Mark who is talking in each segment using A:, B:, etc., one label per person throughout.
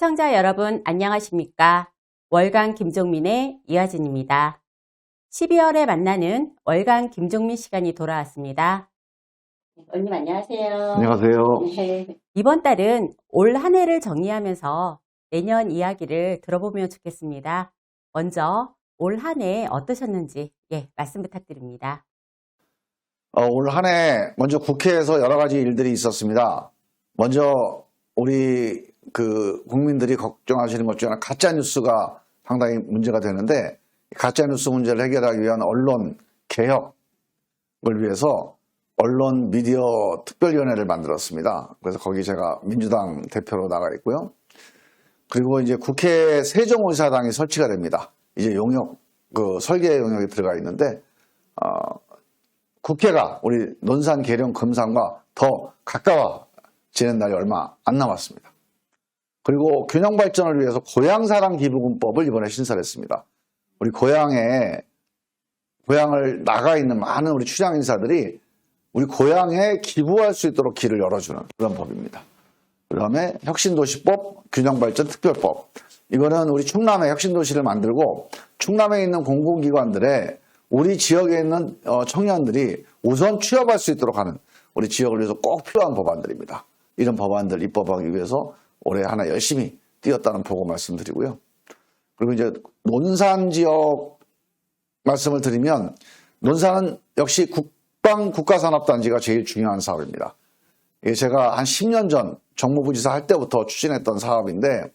A: 시청자 여러분 안녕하십니까? 월간 김종민의 이화진입니다. 12월에 만나는 월간 김종민 시간이 돌아왔습니다. 언님 안녕하세요.
B: 안녕하세요.
A: 네. 이번 달은 올 한 해를 정리하면서 내년 이야기를 들어보면 좋겠습니다. 먼저 올 한 해 어떠셨는지 말씀 부탁드립니다.
B: 올 한 해 먼저 국회에서 여러 가지 일들이 있었습니다. 먼저 우리 국민들이 걱정하시는 것 중에 하나 가짜 뉴스가 상당히 문제가 되는데, 가짜 뉴스 문제를 해결하기 위한 언론 개혁을 위해서 언론 미디어 특별위원회를 만들었습니다. 그래서 거기 제가 민주당 대표로 나가 있고요. 그리고 이제 국회 세종의사당이 설치가 됩니다. 이제 용역, 설계 용역이 들어가 있는데, 국회가 우리 논산, 계룡, 금산과 더 가까워지는 날이 얼마 안 남았습니다. 그리고 균형 발전을 위해서 고향사랑 기부금법을 이번에 신설을 했습니다. 우리 고향을 나가 있는 많은 우리 출향 인사들이 우리 고향에 기부할 수 있도록 길을 열어주는 그런 법입니다. 그 다음에 혁신도시법, 균형발전특별법. 이거는 우리 충남에 혁신도시를 만들고 충남에 있는 공공기관들에 우리 지역에 있는 청년들이 우선 취업할 수 있도록 하는, 우리 지역을 위해서 꼭 필요한 법안들입니다. 이런 법안들 입법하기 위해서 올해 하나 열심히 뛰었다는 보고 말씀드리고요. 그리고 이제 논산 지역 말씀을 드리면, 논산은 역시 국방국가산업단지가 제일 중요한 사업입니다. 이게 제가 한 10년 전 정무부지사 할 때부터 추진했던 사업인데,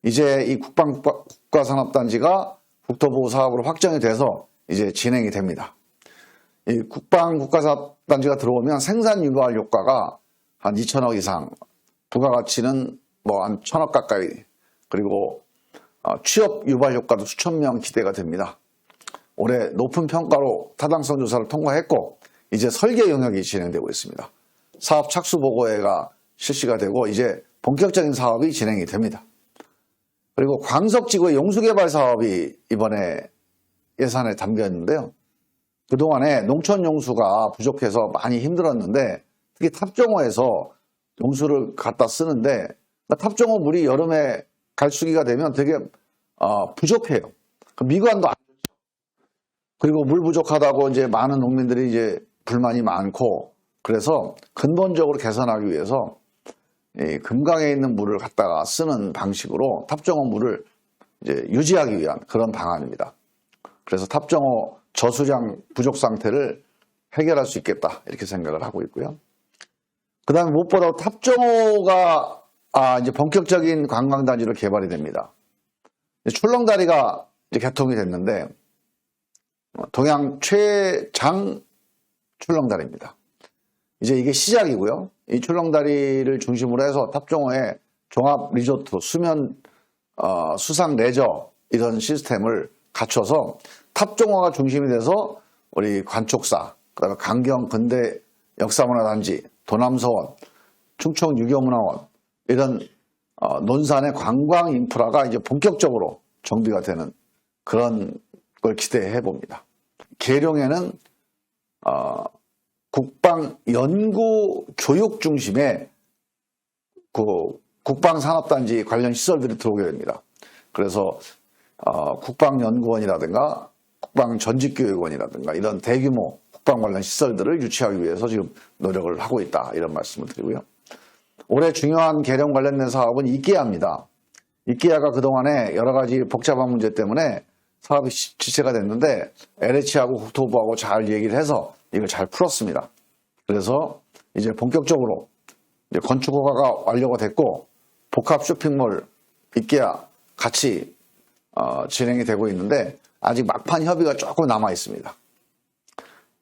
B: 이제 이 국방국가산업단지가 국토부 사업으로 확정이 돼서 이제 진행이 됩니다. 이 국방국가산업단지가 들어오면 생산 유발 효과가 한 2천억 이상, 부가가치는 한 1,000억 가까이, 그리고 취업 유발 효과도 수천 명 기대가 됩니다. 올해 높은 평가로 타당성 조사를 통과했고, 이제 설계 용역이 진행되고 있습니다. 사업 착수 보고회가 실시가 되고 이제 본격적인 사업이 진행이 됩니다. 그리고 광석지구의 용수개발 사업이 이번에 예산에 담겨 있는데요. 그동안에 농촌 용수가 부족해서 많이 힘들었는데, 특히 탑정호에서 용수를 갖다 쓰는데, 탑정호 물이 여름에 갈수기가 되면 되게 부족해요. 미관도 안 좋죠. 그리고 물 부족하다고 이제 많은 농민들이 이제 불만이 많고, 그래서 근본적으로 개선하기 위해서 이 금강에 있는 물을 갖다가 쓰는 방식으로 탑정호 물을 이제 유지하기 위한 그런 방안입니다. 그래서 탑정호 저수량 부족 상태를 해결할 수 있겠다, 이렇게 생각을 하고 있고요. 그 다음에 무엇보다 탑정호가 이제 본격적인 관광단지로 개발이 됩니다. 출렁다리가 이제 개통이 됐는데, 동양 최장 출렁다리입니다. 이제 이게 시작이고요. 이 출렁다리를 중심으로 해서 탑정호에 종합 리조트, 수면, 수상 레저 이런 시스템을 갖춰서 탑정호가 중심이 돼서 우리 관촉사, 그다음에 강경 근대 역사문화단지, 도남서원, 충청 유교문화원, 이런 논산의 관광 인프라가 이제 본격적으로 정비가 되는 그런 걸 기대해 봅니다. 계룡에는 국방연구 교육 중심의 국방산업단지 관련 시설들이 들어오게 됩니다. 그래서 국방연구원이라든가 국방전직교육원이라든가 이런 대규모 국방 관련 시설들을 유치하기 위해서 지금 노력을 하고 있다, 이런 말씀을 드리고요. 올해 중요한 계룡 관련된 사업은 이케아입니다. 이케아가 그동안에 여러 가지 복잡한 문제 때문에 사업이 지체가 됐는데, LH하고 국토부하고 잘 얘기를 해서 이걸 잘 풀었습니다. 그래서 이제 본격적으로 이제 건축 허가가 완료가 됐고, 복합 쇼핑몰 이케아 같이 진행이 되고 있는데, 아직 막판 협의가 조금 남아 있습니다.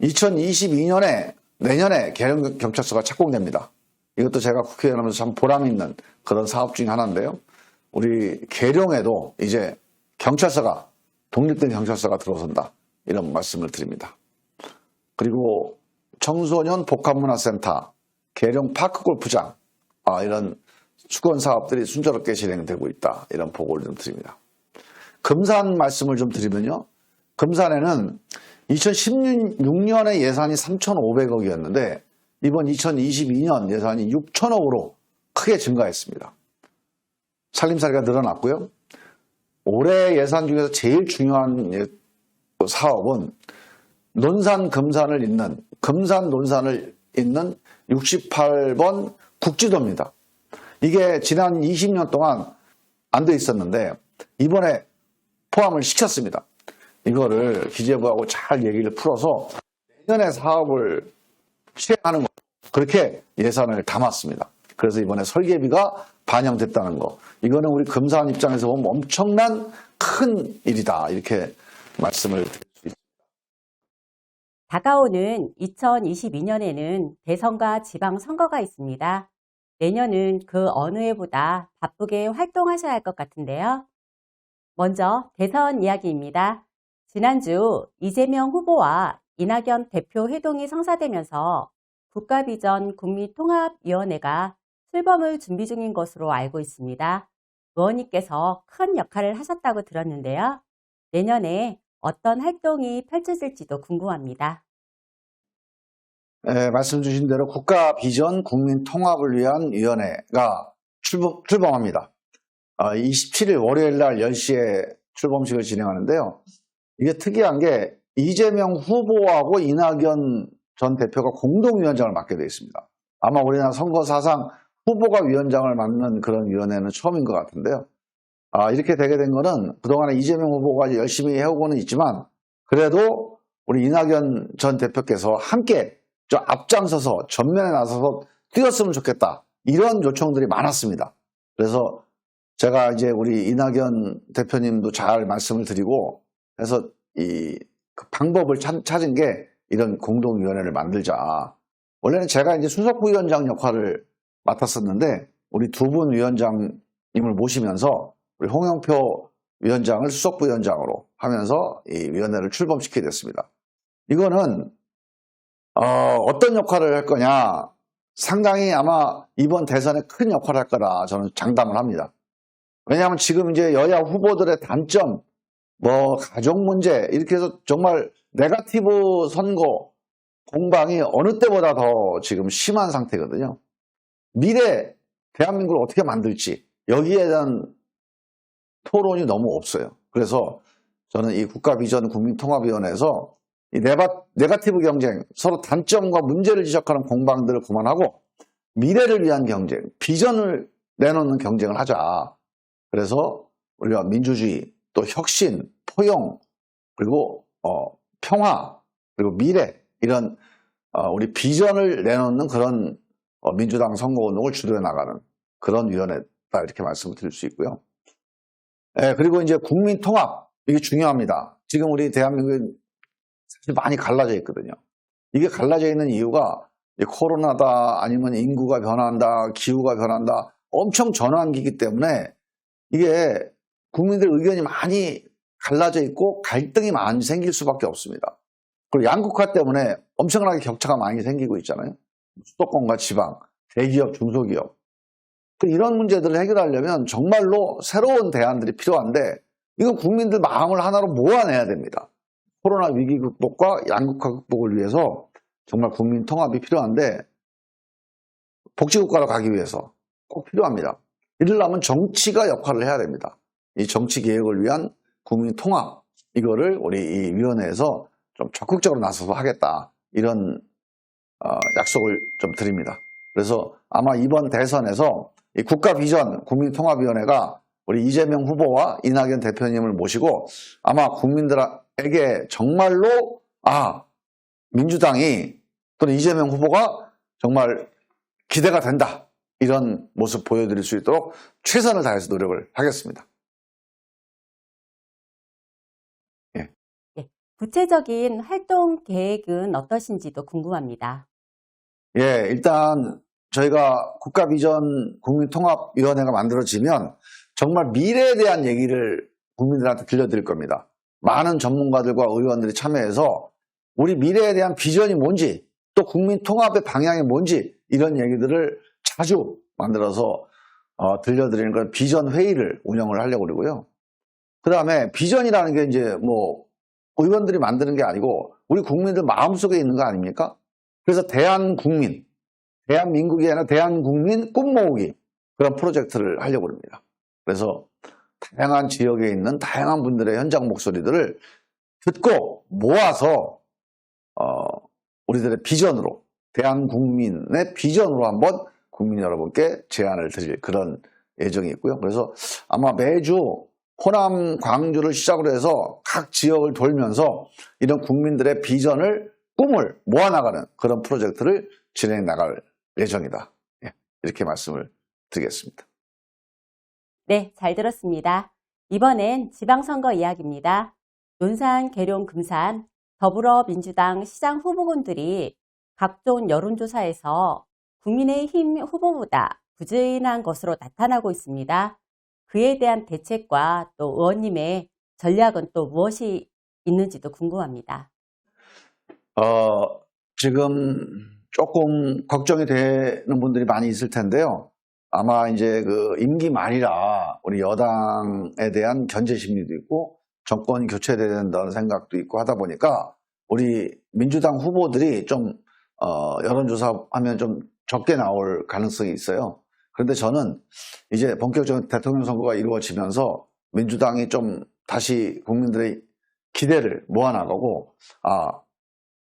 B: 2022년에 내년에 계룡 경찰서가 착공됩니다. 이것도 제가 국회의원 하면서 참 보람 있는 그런 사업 중에 하나인데요. 우리 계룡에도 이제 경찰서가, 독립된 경찰서가 들어선다, 이런 말씀을 드립니다. 그리고 청소년 복합문화센터, 계룡 파크골프장, 이런 수건 사업들이 순조롭게 진행되고 있다, 이런 보고를 좀 드립니다. 금산 말씀을 좀 드리면요. 금산에는 2016년에 예산이 3,500억이었는데 이번 2022년 예산이 6천억으로 크게 증가했습니다. 살림살이가 늘어났고요. 올해 예산 중에서 제일 중요한 사업은 논산 금산을 잇는 금산 논산을 잇는 68번 국지도입니다. 이게 지난 20년 동안 안 돼 있었는데 이번에 포함을 시켰습니다. 이거를 기재부하고 잘 얘기를 풀어서 내년에 사업을 시행하는 거 그렇게 예산을 담았습니다. 그래서 이번에 설계비가 반영됐다는 거. 이거는 우리 금산 입장에서 보면 엄청난 큰 일이다. 이렇게 말씀을 드릴 수 있습니다.
A: 다가오는 2022년에는 대선과 지방선거가 있습니다. 내년은 그 어느 해보다 바쁘게 활동하셔야 할 것 같은데요. 먼저 대선 이야기입니다. 지난주 이재명 후보와 이낙연 대표 회동이 성사되면서 국가비전 국민통합위원회가 출범을 준비 중인 것으로 알고 있습니다. 의원님께서 큰 역할을 하셨다고 들었는데요. 내년에 어떤 활동이 펼쳐질지도 궁금합니다.
B: 네, 말씀 주신 대로 국가비전 국민통합을 위한 위원회가 출범합니다. 27일 월요일 날 10시에 출범식을 진행하는데요. 이게 특이한 게 이재명 후보하고 이낙연 전 대표가 공동위원장을 맡게 되어 있습니다. 아마 우리나라 선거 사상 후보가 위원장을 맡는 그런 위원회는 처음인 것 같은데요. 이렇게 되게 된 거는 그동안에 이재명 후보가 열심히 해오고는 있지만 그래도 우리 이낙연 전 대표께서 함께 좀 앞장서서 전면에 나서서 뛰었으면 좋겠다. 이런 요청들이 많았습니다. 그래서 제가 이제 우리 이낙연 대표님도 잘 말씀을 드리고 해서 그 방법을 찾은 게 이런 공동위원회를 만들자. 원래는 제가 이제 수석부위원장 역할을 맡았었는데 우리 두 분 위원장님을 모시면서 우리 홍영표 위원장을 수석부위원장으로 하면서 이 위원회를 출범시키게 됐습니다. 이거는 어떤 역할을 할 거냐 상당히 아마 이번 대선에 큰 역할을 할 거라 저는 장담을 합니다. 왜냐하면 지금 이제 여야 후보들의 단점 뭐 가족 문제 이렇게 해서 정말 네거티브 선거 공방이 어느 때보다 더 지금 심한 상태거든요. 미래 대한민국을 어떻게 만들지 여기에 대한 토론이 너무 없어요. 그래서 저는 이 국가비전 국민통합위원회에서 이 네거티브 경쟁, 서로 단점과 문제를 지적하는 공방들을 그만하고 미래를 위한 경쟁, 비전을 내놓는 경쟁을 하자. 그래서 우리가 민주주의, 또 혁신, 포용, 그리고 평화, 그리고 미래 이런 우리 비전을 내놓는 그런 민주당 선거운동을 주도해 나가는 그런 위원회다 이렇게 말씀을 드릴 수 있고요. 그리고 이제 국민통합 이게 중요합니다. 지금 우리 대한민국이 사실 많이 갈라져 있거든요. 이게 갈라져 있는 이유가 코로나다 아니면 인구가 변한다, 기후가 변한다 엄청 전환기이기 때문에 이게 국민들 의견이 많이 갈라져 있고 갈등이 많이 생길 수밖에 없습니다. 그리고 양극화 때문에 엄청나게 격차가 많이 생기고 있잖아요. 수도권과 지방, 대기업, 중소기업. 이런 문제들을 해결하려면 정말로 새로운 대안들이 필요한데 이건 국민들 마음을 하나로 모아내야 됩니다. 코로나 위기 극복과 양극화 극복을 위해서 정말 국민 통합이 필요한데 복지국가로 가기 위해서 꼭 필요합니다. 이러려면 정치가 역할을 해야 됩니다. 이 정치 개혁을 위한 국민 통합 이거를 우리 이 위원회에서 좀 적극적으로 나서서 하겠다 이런 약속을 좀 드립니다. 그래서 아마 이번 대선에서 이 국가비전 국민통합위원회가 우리 이재명 후보와 이낙연 대표님을 모시고 아마 국민들에게 정말로 민주당이 또는 이재명 후보가 정말 기대가 된다 이런 모습 보여드릴 수 있도록 최선을 다해서 노력을 하겠습니다.
A: 구체적인 활동 계획은 어떠신지도 궁금합니다.
B: 일단 저희가 국가비전 국민통합위원회가 만들어지면 정말 미래에 대한 얘기를 국민들한테 들려드릴 겁니다. 많은 전문가들과 의원들이 참여해서 우리 미래에 대한 비전이 뭔지 또 국민통합의 방향이 뭔지 이런 얘기들을 자주 만들어서 들려드리는 걸 비전 회의를 운영을 하려고 그러고요. 그 다음에 비전이라는 게 이제 뭐 의원들이 만드는 게 아니고 우리 국민들 마음속에 있는 거 아닙니까? 그래서 대한민국이 아니라 대한국민 꿈 모으기 그런 프로젝트를 하려고 합니다. 그래서 다양한 지역에 있는 다양한 분들의 현장 목소리들을 듣고 모아서 우리들의 비전으로, 대한국민의 비전으로 한번 국민 여러분께 제안을 드릴 그런 예정이 있고요. 그래서 아마 매주 호남, 광주를 시작으로 해서 각 지역을 돌면서 이런 국민들의 비전을, 꿈을 모아나가는 그런 프로젝트를 진행해 나갈 예정이다. 이렇게 말씀을 드리겠습니다.
A: 네, 잘 들었습니다. 이번엔 지방선거 이야기입니다. 논산, 계룡, 금산 더불어민주당 시장 후보군들이 각종 여론조사에서 국민의힘 후보보다 부진한 것으로 나타나고 있습니다. 그에 대한 대책과 또 의원님의 전략은 또 무엇이 있는지도 궁금합니다.
B: 지금 조금 걱정이 되는 분들이 많이 있을 텐데요. 아마 이제 그 임기 말이라 우리 여당에 대한 견제 심리도 있고 정권 교체돼야 된다는 생각도 있고 하다 보니까 우리 민주당 후보들이 좀 여론조사 하면 좀 적게 나올 가능성이 있어요. 그런데 저는 이제 본격적인 대통령 선거가 이루어지면서 민주당이 좀 다시 국민들의 기대를 모아나가고,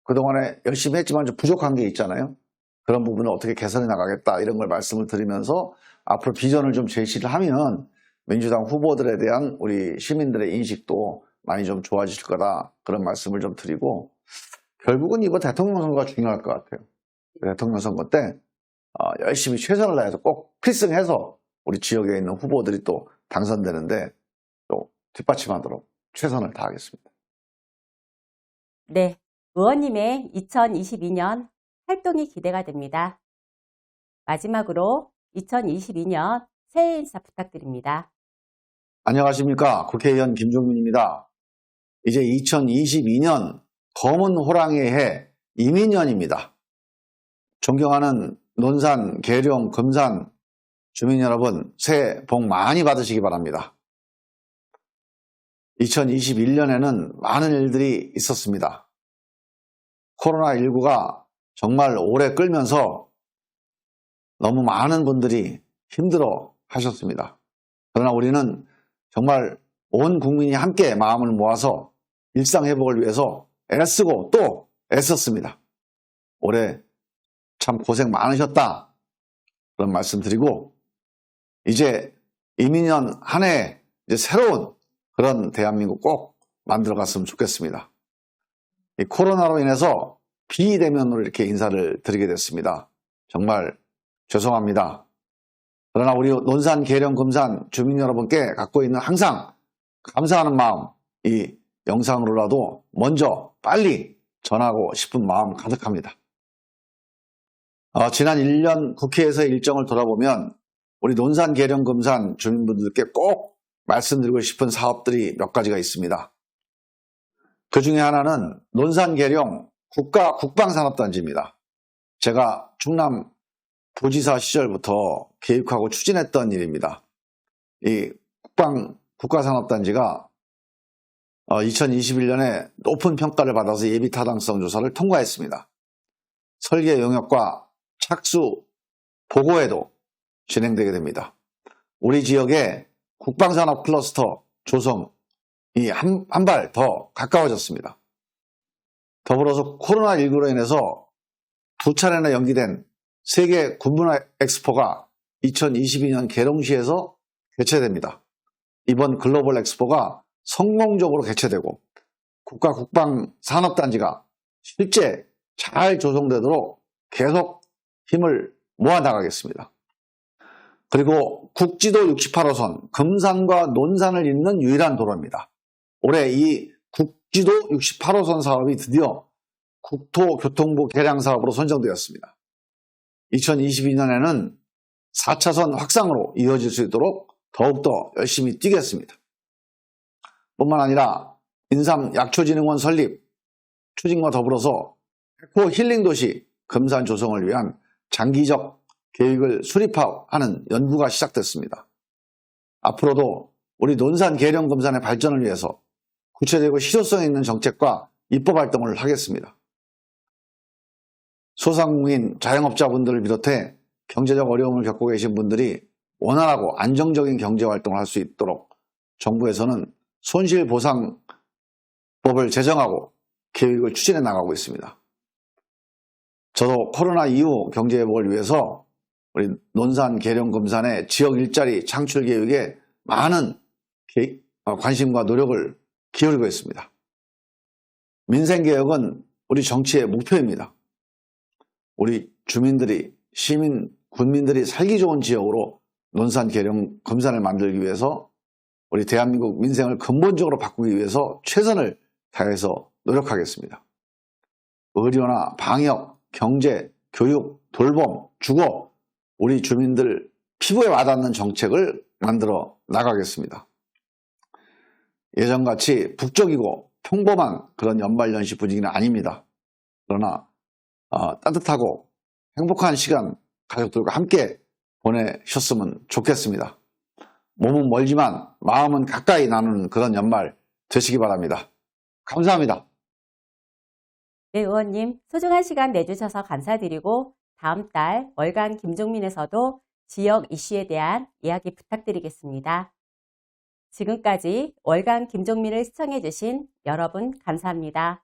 B: 그동안에 열심히 했지만 좀 부족한 게 있잖아요. 그런 부분을 어떻게 개선해 나가겠다 이런 걸 말씀을 드리면서 앞으로 비전을 좀 제시를 하면 민주당 후보들에 대한 우리 시민들의 인식도 많이 좀 좋아질 거다, 그런 말씀을 좀 드리고, 결국은 이번 대통령 선거가 중요할 것 같아요. 대통령 선거 때 열심히 최선을 다해서 꼭 필승해서 우리 지역에 있는 후보들이 또 당선되는데 또 뒷받침하도록 최선을 다하겠습니다.
A: 네, 의원님의 2022년 활동이 기대가 됩니다. 마지막으로 2022년 새해 인사 부탁드립니다.
B: 안녕하십니까. 국회의원 김종민입니다. 이제 2022년 검은 호랑이의 해 이민년입니다. 존경하는 논산, 계룡, 금산 주민 여러분, 새해 복 많이 받으시기 바랍니다. 2021년에는 많은 일들이 있었습니다. 코로나19가 정말 오래 끌면서 너무 많은 분들이 힘들어 하셨습니다. 그러나 우리는 정말 온 국민이 함께 마음을 모아서 일상 회복을 위해서 애쓰고 또 애썼습니다. 올해 참 고생 많으셨다, 그런 말씀 드리고, 이제 이민년 한 해에 이제 새로운 그런 대한민국 꼭 만들어 갔으면 좋겠습니다. 이 코로나로 인해서 비대면으로 이렇게 인사를 드리게 됐습니다. 정말 죄송합니다. 그러나 우리 논산, 계룡, 금산 주민 여러분께 갖고 있는 항상 감사하는 마음, 이 영상으로라도 먼저 빨리 전하고 싶은 마음 가득합니다. 지난 1년 국회에서의 일정을 돌아보면 우리 논산, 계룡, 금산 주민분들께 꼭 말씀드리고 싶은 사업들이 몇 가지가 있습니다. 그 중에 하나는 논산, 계룡 국가 국방산업단지입니다. 제가 충남 부지사 시절부터 계획하고 추진했던 일입니다. 이 국가산업단지가 2021년에 높은 평가를 받아서 예비타당성 조사를 통과했습니다. 설계 용역과 착수 보고에도 진행되게 됩니다. 우리 지역에 국방산업 클러스터 조성이 한 발 더 가까워졌습니다. 더불어서 코로나19로 인해서 2차례나 연기된 세계 군문화 엑스포가 2022년 계룡시에서 개최됩니다. 이번 글로벌 엑스포가 성공적으로 개최되고 국가 국방산업단지가 실제 잘 조성되도록 계속 힘을 모아나가겠습니다. 그리고 국지도 68호선 금산과 논산을 잇는 유일한 도로입니다. 올해 이 국지도 68호선 사업이 드디어 국토교통부 개량 사업으로 선정되었습니다. 2022년에는 4차선 확장으로 이어질 수 있도록 더욱더 열심히 뛰겠습니다. 뿐만 아니라 인삼 약초진흥원 설립 추진과 더불어서 에코 힐링도시 금산 조성을 위한 장기적 계획을 수립하는 연구가 시작됐습니다. 앞으로도 우리 논산, 계룡, 금산의 발전을 위해서 구체적이고 실효성 있는 정책과 입법 활동을 하겠습니다. 소상공인 자영업자분들을 비롯해 경제적 어려움을 겪고 계신 분들이 원활하고 안정적인 경제활동을 할 수 있도록 정부에서는 손실보상법을 제정하고 계획을 추진해 나가고 있습니다. 저도 코로나 이후 경제회복을 위해서 우리 논산, 계룡, 금산의 지역 일자리 창출 계획에 많은 관심과 노력을 기울이고 있습니다. 민생개혁은 우리 정치의 목표입니다. 우리 주민들이, 시민, 군민들이 살기 좋은 지역으로 논산, 계룡, 금산을 만들기 위해서 우리 대한민국 민생을 근본적으로 바꾸기 위해서 최선을 다해서 노력하겠습니다. 의료나 방역, 경제, 교육, 돌봄, 주거, 우리 주민들 피부에 와닿는 정책을 만들어 나가겠습니다. 예전같이 북적이고 평범한 그런 연말연시 분위기는 아닙니다. 그러나 따뜻하고 행복한 시간 가족들과 함께 보내셨으면 좋겠습니다. 몸은 멀지만 마음은 가까이 나누는 그런 연말 되시기 바랍니다. 감사합니다.
A: 네, 의원님 소중한 시간 내주셔서 감사드리고 다음 달 월간 김종민에서도 지역 이슈에 대한 이야기 부탁드리겠습니다. 지금까지 월간 김종민을 시청해주신 여러분 감사합니다.